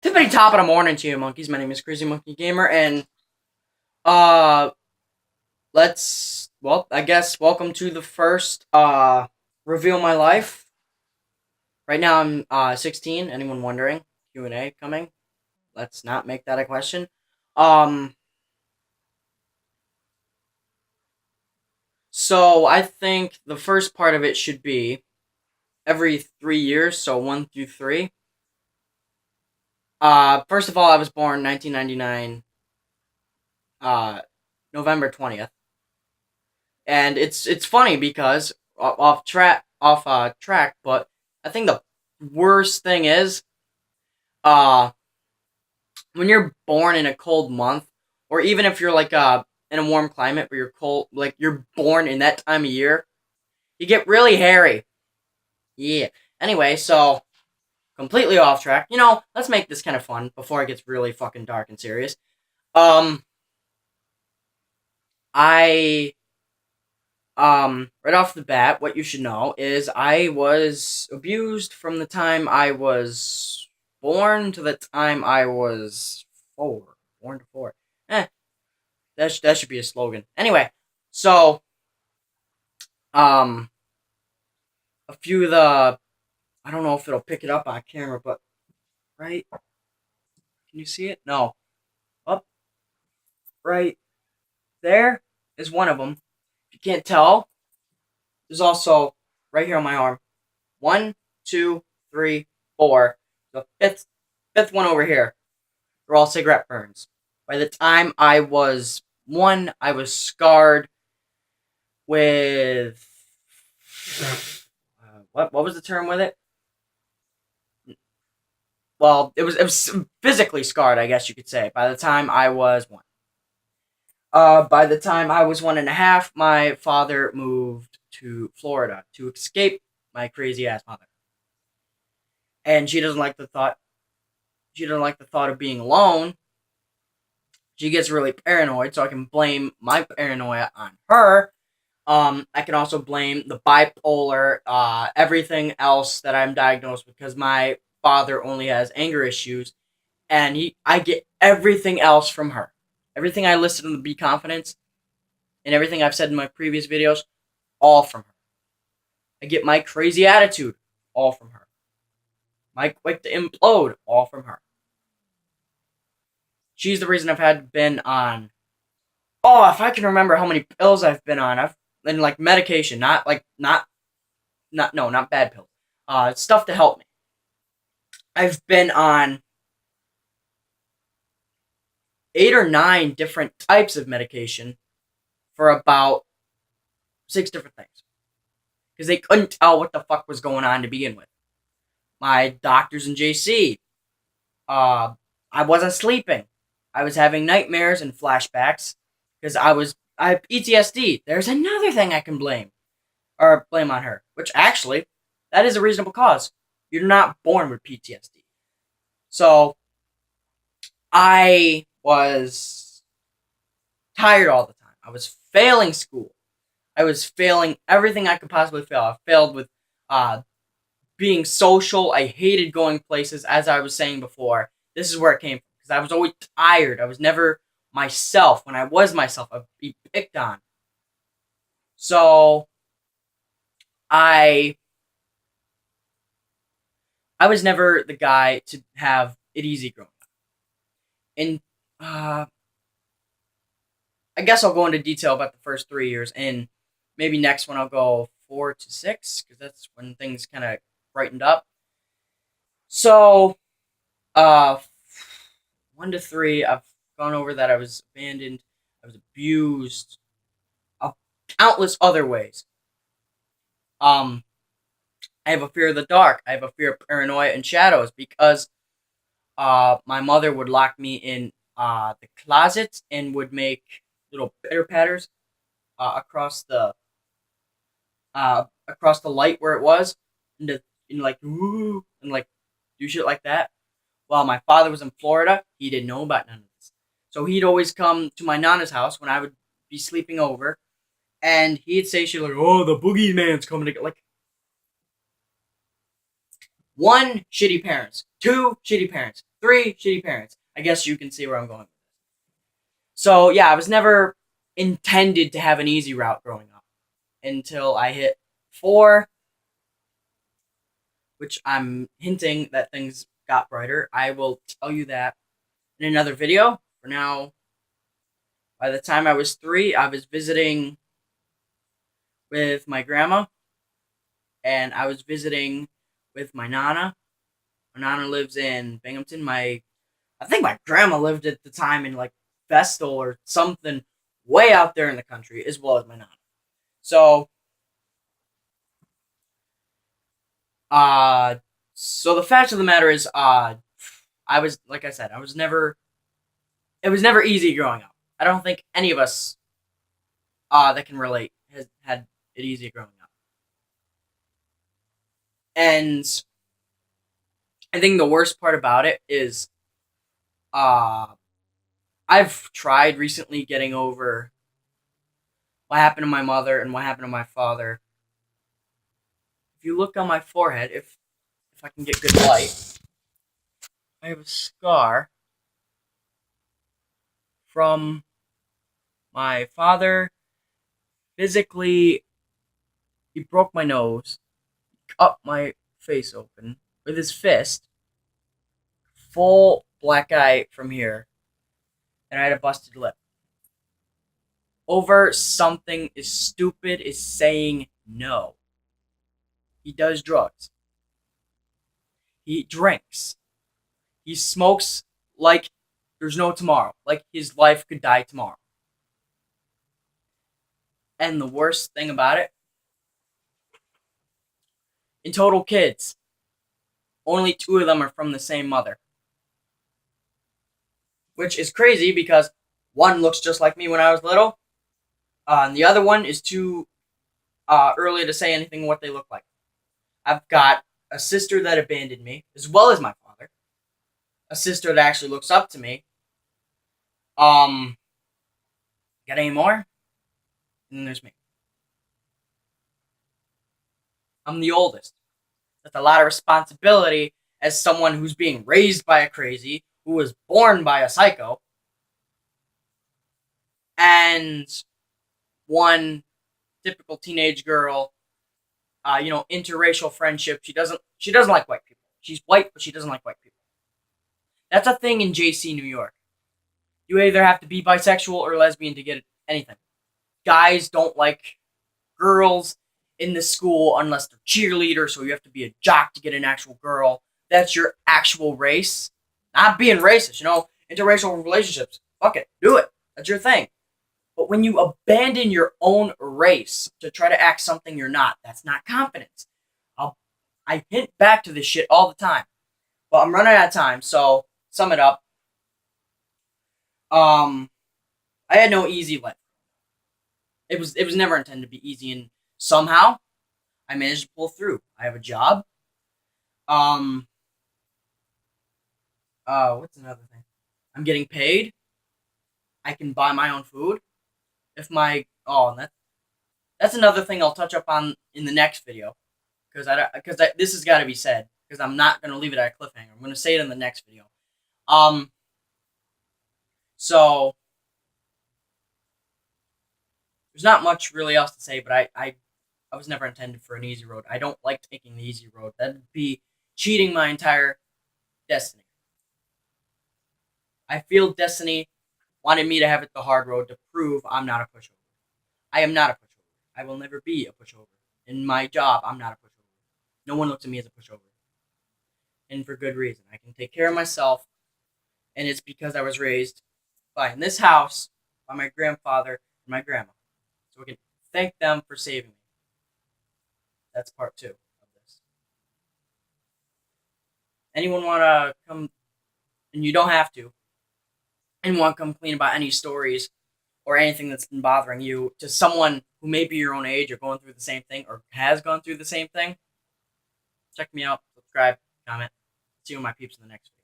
Tippity top of the morning to you, monkeys. My name is Crazy Monkey Gamer, and uh, I guess welcome to the first reveal my life. Right now I'm 16. Anyone wondering? Q&A coming. Let's not make that a question. Um, so I think the first part of it should be every 3 years, so 1 through 3. First of all, I was born 1999, November 20th. And it's funny because off track, but I think the worst thing is uh when you're born in a cold month, or even if you're like in a warm climate where you're cold, like you're born in that time of year, you get really hairy. Yeah. Anyway, so completely off track. Let's make this kind of fun before it gets really fucking dark and serious. Um, I right off the bat, what you should know is I was abused from the time I was born to the time I was 4. Born to 4. That should be a slogan. Anyway, so, um, a few of the, I don't know if it'll pick it up on camera, but, right? Can you see it? No. Up, right there is one of them. If you can't tell, there's also, right here on my arm, 1, 2, 3, 4. The fifth one over here. They're all cigarette burns. By the time I was 1, I was scarred with what was the term with it? Well, it was physically scarred, I guess you could say. By the time I was 1. By the time I was 1.5, my father moved to Florida to escape my crazy ass mother, and she doesn't like the thought. She doesn't like the thought of being alone. She gets really paranoid, so I can blame my paranoia on her. I can also blame the bipolar, everything else that I'm diagnosed with, because my father only has anger issues, and I get everything else from her. Everything I listed in the Be Confidence, and everything I've said in my previous videos, all from her. I get my crazy attitude, all from her. My quick to implode, all from her. She's the reason I've had been on. Oh, if I can remember how many pills I've been on, I've been like medication, not bad pills. Stuff to help me. I've been on 8 or 9 different types of medication for about 6 different things, because they couldn't tell what the fuck was going on to begin with. My doctors in JC, I wasn't sleeping. I was having nightmares and flashbacks because I have PTSD. There's another thing I can blame on her, which actually that is a reasonable cause. You're not born with PTSD. So I was tired all the time. I was failing school. I was failing everything I could possibly fail. I failed with being social. I hated going places, as I was saying before. This is where it came from, because I was always tired. I was never myself. When I was myself, I'd be picked on. So I I was never the guy to have it easy growing up. And uh, I guess I'll go into detail about the first 3 years, and maybe next one I'll go 4 to 6, because that's when things kind of brightened up. So, uh, 1 to 3, I've gone over that. I was abandoned, I was abused, uh, countless other ways. Um, I have a fear of the dark. I have a fear of paranoia and shadows, because my mother would lock me in the closet and would make little pitter patters across the light where it was, and like woo, and like do shit like that. While my father was in Florida, he didn't know about none of this. So he'd always come to my nana's house when I would be sleeping over, and he'd say shit like, "Oh, the boogeyman's coming to get," like, one, shitty parents. Two, shitty parents. Three shitty parents. I guess you can see where I'm going. So yeah, I was never intended to have an easy route growing up until I hit 4, which I'm hinting that things got brighter. I will tell you that in another video. For now, by the time I was 3, I was visiting with my grandma, and I was visiting with my nana. My nana lives in Binghamton. I think my grandma lived at the time in like Vestal or something way out there in the country, as well as my nana. So, uh, so the fact of the matter is, I was, like I said, it was never easy growing up. I don't think any of us, that can relate has had it easy growing up. And I think the worst part about it is, uh, I've tried recently getting over what happened to my mother and what happened to my father. If you look on my forehead, if I can get good light, I have a scar from my father. Physically, he broke my nose, cut my face open with his fist, full black eye from here, and I had a busted lip. Over something as stupid as saying no. He does drugs. He drinks. He smokes like there's no tomorrow. Like his life could die tomorrow. And the worst thing about it, in total kids, only 2 of them are from the same mother. Which is crazy because one looks just like me when I was little, and the other one is too early to say anything what they look like. I've got a sister that abandoned me, as well as my father. A sister that actually looks up to me. Got any more? And then there's me. I'm the oldest. That's a lot of responsibility as someone who's being raised by a crazy, who was born by a psycho, and one typical teenage girl, interracial friendship. She doesn't like white people. She's white, but she doesn't like white people. That's a thing in JC, New York. You either have to be bisexual or lesbian to get anything. Guys don't like girls in the school unless they're cheerleaders, so you have to be a jock to get an actual girl. That's your actual race. Not being racist, interracial relationships. Fuck it, do it. That's your thing. But when you abandon your own race to try to act something you're not, that's not confidence. I hint back to this shit all the time. But I'm running out of time, so sum it up. I had no easy life. It was never intended to be easy, and somehow I managed to pull through. I have a job. Um, what's another thing? I'm getting paid. I can buy my own food. If my that's another thing I'll touch up on in the next video, because this has got to be said, because I'm not gonna leave it at a cliffhanger. I'm gonna say it in the next video. Um, so there's not much really else to say, but I was never intended for an easy road. I don't like taking the easy road. That'd be cheating my entire destiny. I feel destiny wanted me to have it the hard road to prove I'm not a pushover. I am not a pushover. I will never be a pushover. In my job, I'm not a pushover. No one looks at me as a pushover. And for good reason. I can take care of myself, and it's because I was raised in this house by my grandfather and my grandma. So we can thank them for saving me. That's part 2 of this. Anyone want to come, and you don't have to, and want to come clean about any stories or anything that's been bothering you to someone who may be your own age or going through the same thing or has gone through the same thing, check me out, subscribe, comment. See you, my peeps, in the next one.